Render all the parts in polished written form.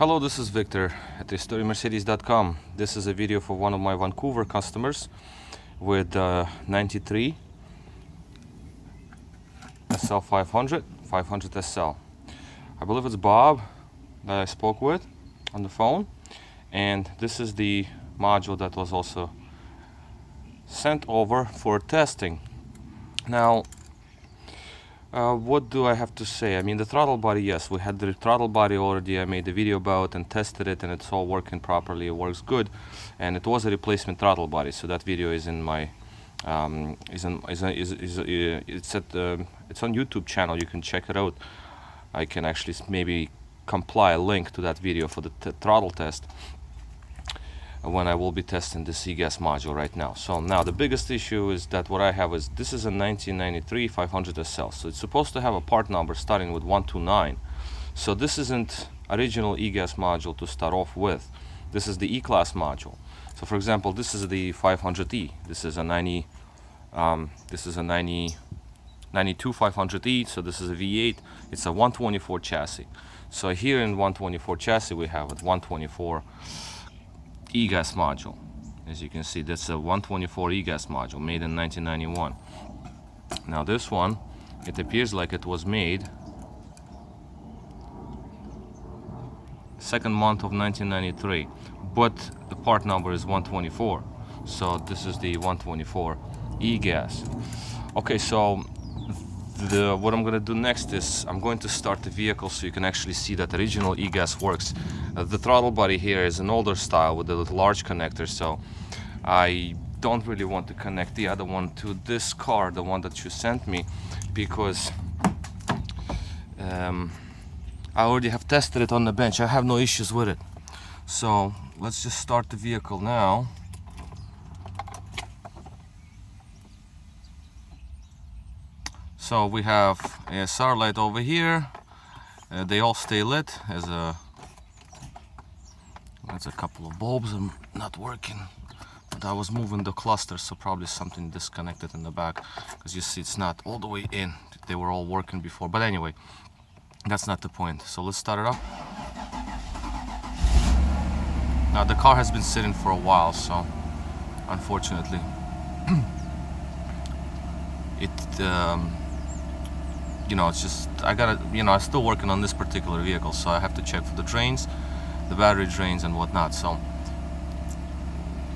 Hello, this is Victor at historymercedes.com. This is a video for one of my Vancouver customers with 93 SL 500 SL. I believe it's Bob that I spoke with on the phone, and this is the module that was also sent over for testing. Now, what do I have to say? I mean, the throttle body, yes, we had the throttle body already. I made a video about and tested it, and it's all working properly. It works good, and it was a replacement throttle body. So that video is in my it's on YouTube channel. You can check it out. I can actually maybe compile a link to that video for the throttle test when I will be testing this Egas module right now. So now the biggest issue is that what I have is this is a 1993 500 SL, so it's supposed to have a part number starting with 129. So this isn't original Egas module to start off with. This is the E-class module. So for example, this is the 500E. This is a 92 500E. So this is a V8. It's a 124 chassis. So here in 124 chassis we have a 124 Egas module. As you can see, that's a 124 Egas module made in 1991. Now this one, it appears like it was made second month of 1993, but the part number is 124. So this is the 124 Egas. Okay, so what I'm going to do next is I'm going to start the vehicle so you can actually see that the original Egas works. The throttle body here is an older style with a large connector, so I don't really want to connect the other one to this car, the one that you sent me, because I already have tested it on the bench. I have no issues with it. So let's just start the vehicle now. So we have ASR light over here. They all stay lit. There's a couple of bulbs not working. But I was moving the cluster, so probably something disconnected in the back, because you see it's not all the way in. They were all working before. But anyway, that's not the point. So let's start it up. Now the car has been sitting for a while, so unfortunately it's just, I'm still working on this particular vehicle, so I have to check for the drains, the battery drains and whatnot. So,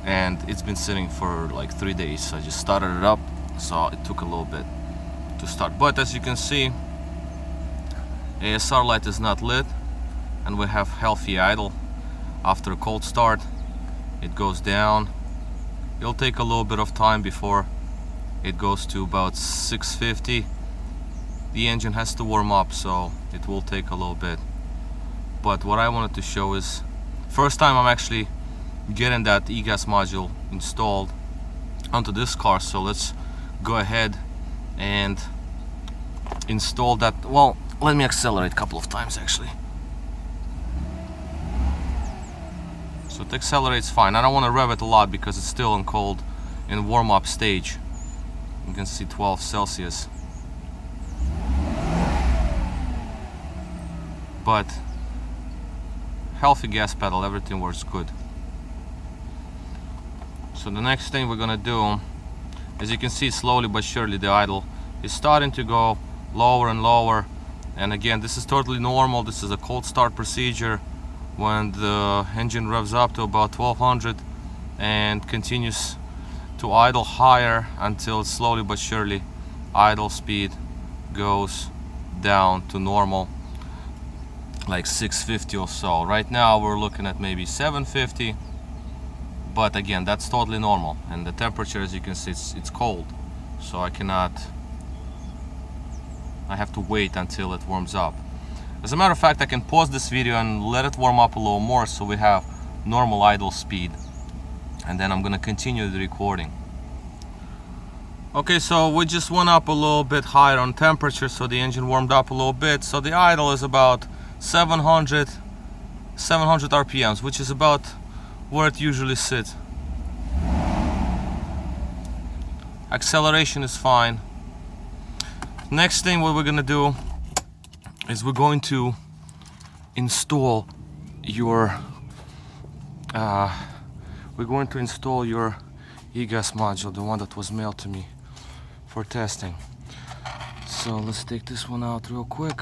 and it's been sitting for like 3 days, so I just started it up, so it took a little bit to start. But as you can see, ASR light is not lit, and we have healthy idle. After a cold start, it goes down. It'll take a little bit of time before it goes to about 650. The engine has to warm up, so it will take a little bit. But what I wanted to show is first time I'm actually getting that Egas module installed onto this car. So let's go ahead and install that. Well, let me accelerate a couple of times actually. So it accelerates fine. I don't want to rev it a lot because it's still in cold, in warm-up stage. You can see 12 Celsius. But healthy gas pedal, everything works good. So the next thing we're gonna do, as you can see, slowly but surely the idle is starting to go lower and lower. And again, this is totally normal. This is a cold start procedure when the engine revs up to about 1200 and continues to idle higher until slowly but surely idle speed goes down to normal, like 650 or so. Right now we're looking at maybe 750, but again, that's totally normal. And the temperature, as you can see, it's cold, so I have to wait until it warms up. As a matter of fact, I can pause this video and let it warm up a little more so we have normal idle speed, and then I'm gonna continue the recording. Okay, so we just went up a little bit higher on temperature, so the engine warmed up a little bit. So the idle is about 700 RPMs, which is about where it usually sits. Acceleration is fine. Next thing what we're gonna do is we're going to install your we're going to install your Egas module, the one that was mailed to me for testing. So let's take this one out real quick.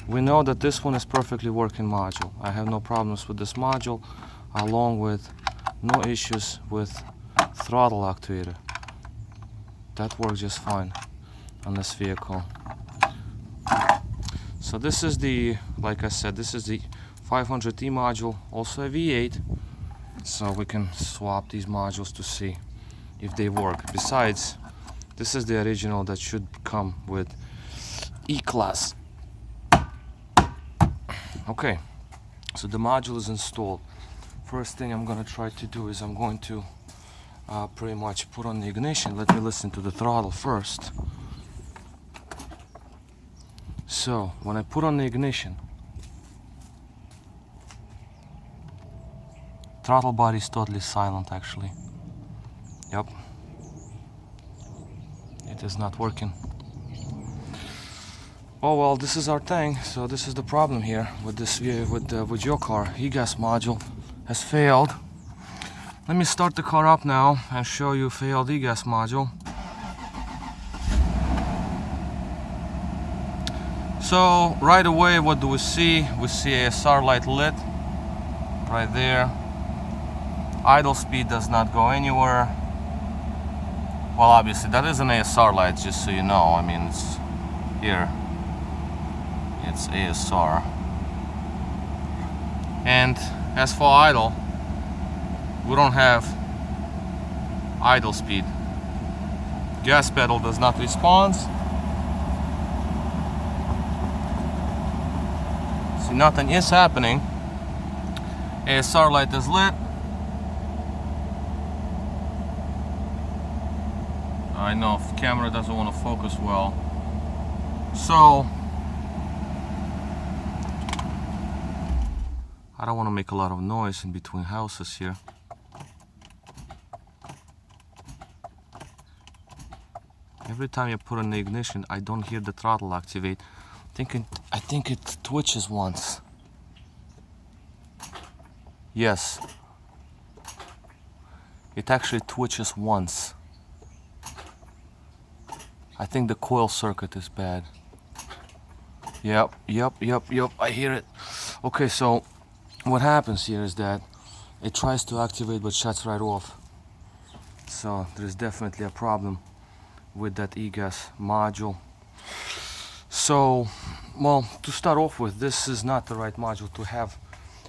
We know that this one is perfectly working module. I have no problems with this module, along with no issues with throttle actuator. That works just fine on this vehicle. So this is the, like I said, this is the 500T module, also a V8. So we can swap these modules to see if they work. Besides, this is the original that should come with E-Class. Okay, so the module is installed. First thing I'm gonna try to do is I'm going to pretty much put on the ignition. Let me listen to the throttle first. So when I put on the ignition, throttle body is totally silent actually. Yep, it is not working. Oh well, this is our thing. So this is the problem here with this with your car. Egas module has failed. Let me start the car up now and show you failed Egas module. So right away, what do we see? We see ASR light lit right there. Idle speed does not go anywhere. Well, obviously that is an ASR light, just so you know. I mean, it's here. It's ASR. And as for idle, we don't have idle speed. Gas pedal does not respond. See, nothing is happening. ASR light is lit. I know if the camera doesn't want to focus well. So I don't want to make a lot of noise in between houses here. Every time you put on the ignition, I don't hear the throttle activate. I think it twitches once. Yes. It actually twitches once. I think the coil circuit is bad. Yep, I hear it. Okay, so what happens here is that it tries to activate but shuts right off. So there's definitely a problem with that Egas module. So, well, to start off with, this is not the right module to have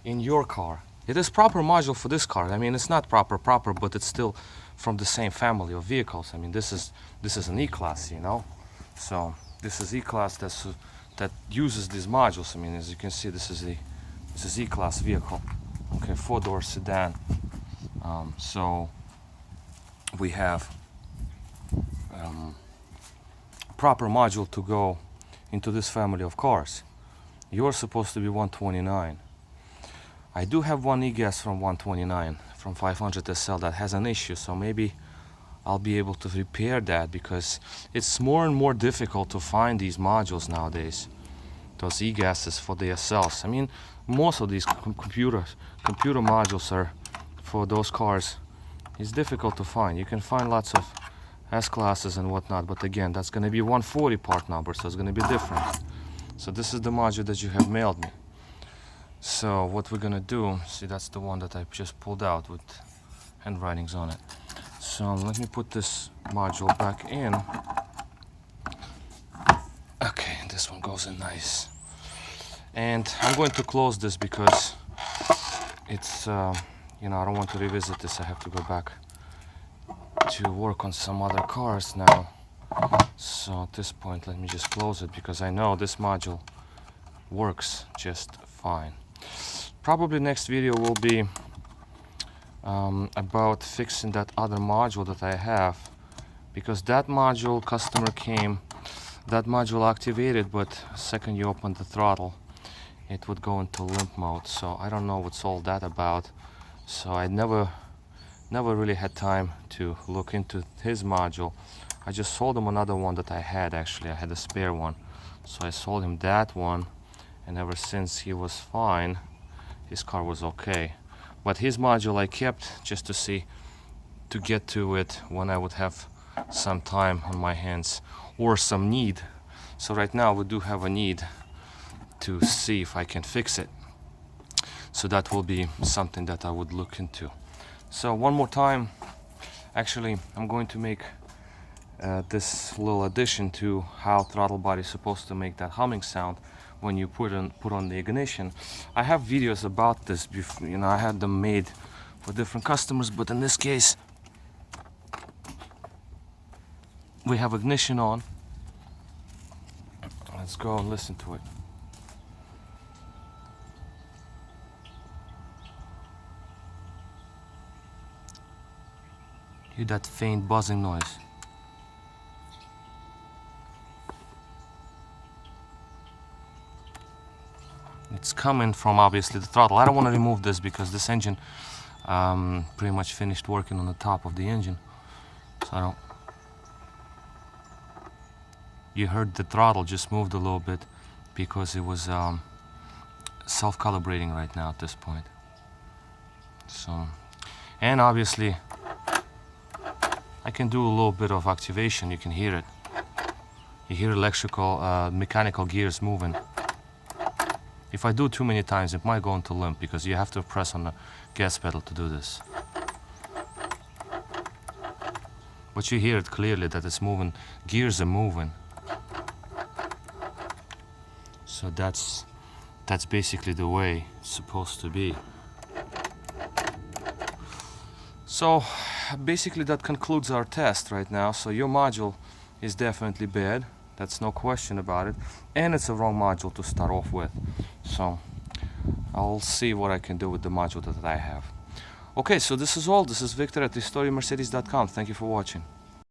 in your car. It is proper module for this car. I mean, it's not proper, but it's still from the same family of vehicles. I mean, this is an E-Class, you know. So this is E-Class that uses these modules. I mean, as you can see, this is E-Class vehicle. Okay, 4-door sedan. So we have proper module to go into this family of cars. You're supposed to be 129. I do have one Egas from 129 from 500 SL that has an issue, so maybe I'll be able to repair that, because it's more and more difficult to find these modules nowadays, those Egases for the SLs. I mean, most of these computer modules are for those cars. It's difficult to find. You can find lots of S-classes and whatnot, but again, that's going to be 140 part number, so it's going to be different. So this is the module that you have mailed me. So what we're gonna do, see, that's the one that I just pulled out with handwritings on it. So let me put this module back in. Okay, this one goes in nice. And I'm going to close this because it's, you know, I don't want to revisit this. I have to go back to work on some other cars now. So at this point, let me just close it, because I know this module works just fine. Probably next video will be about fixing that other module that I have, because that module, customer came, that module activated, but second you open the throttle, it would go into limp mode. So I don't know what's all that about. So I never really had time to look into his module. I just sold him another one that I had. Actually, I had a spare one, so I sold him that one, and ever since he was fine, his car was okay. But his module I kept just to see, to get to it when I would have some time on my hands or some need. So right now we do have a need to see if I can fix it. So that will be something that I would look into. So one more time, actually I'm going to make this little addition to how throttle body is supposed to make that humming sound when you put on the ignition. I have videos about this before, you know, I had them made for different customers, but in this case we have ignition on. Let's go and listen to it. Hear that faint buzzing noise. It's coming from obviously the throttle. I don't want to remove this because this engine pretty much finished working on the top of the engine. So I don't. You heard the throttle just moved a little bit because it was self-calibrating right now at this point. So, and obviously I can do a little bit of activation. You can hear it. You hear electrical, mechanical gears moving. If I do too many times, it might go into limp because you have to press on the gas pedal to do this. But you hear it clearly that it's moving. Gears are moving. So that's basically the way it's supposed to be. So basically that concludes our test right now. So your module is definitely bad, that's no question about it, and it's a wrong module to start off with. So I'll see what I can do with the module that I have. Okay, so this is all. This is Victor at RestoreYourMercedes.com. Thank you for watching.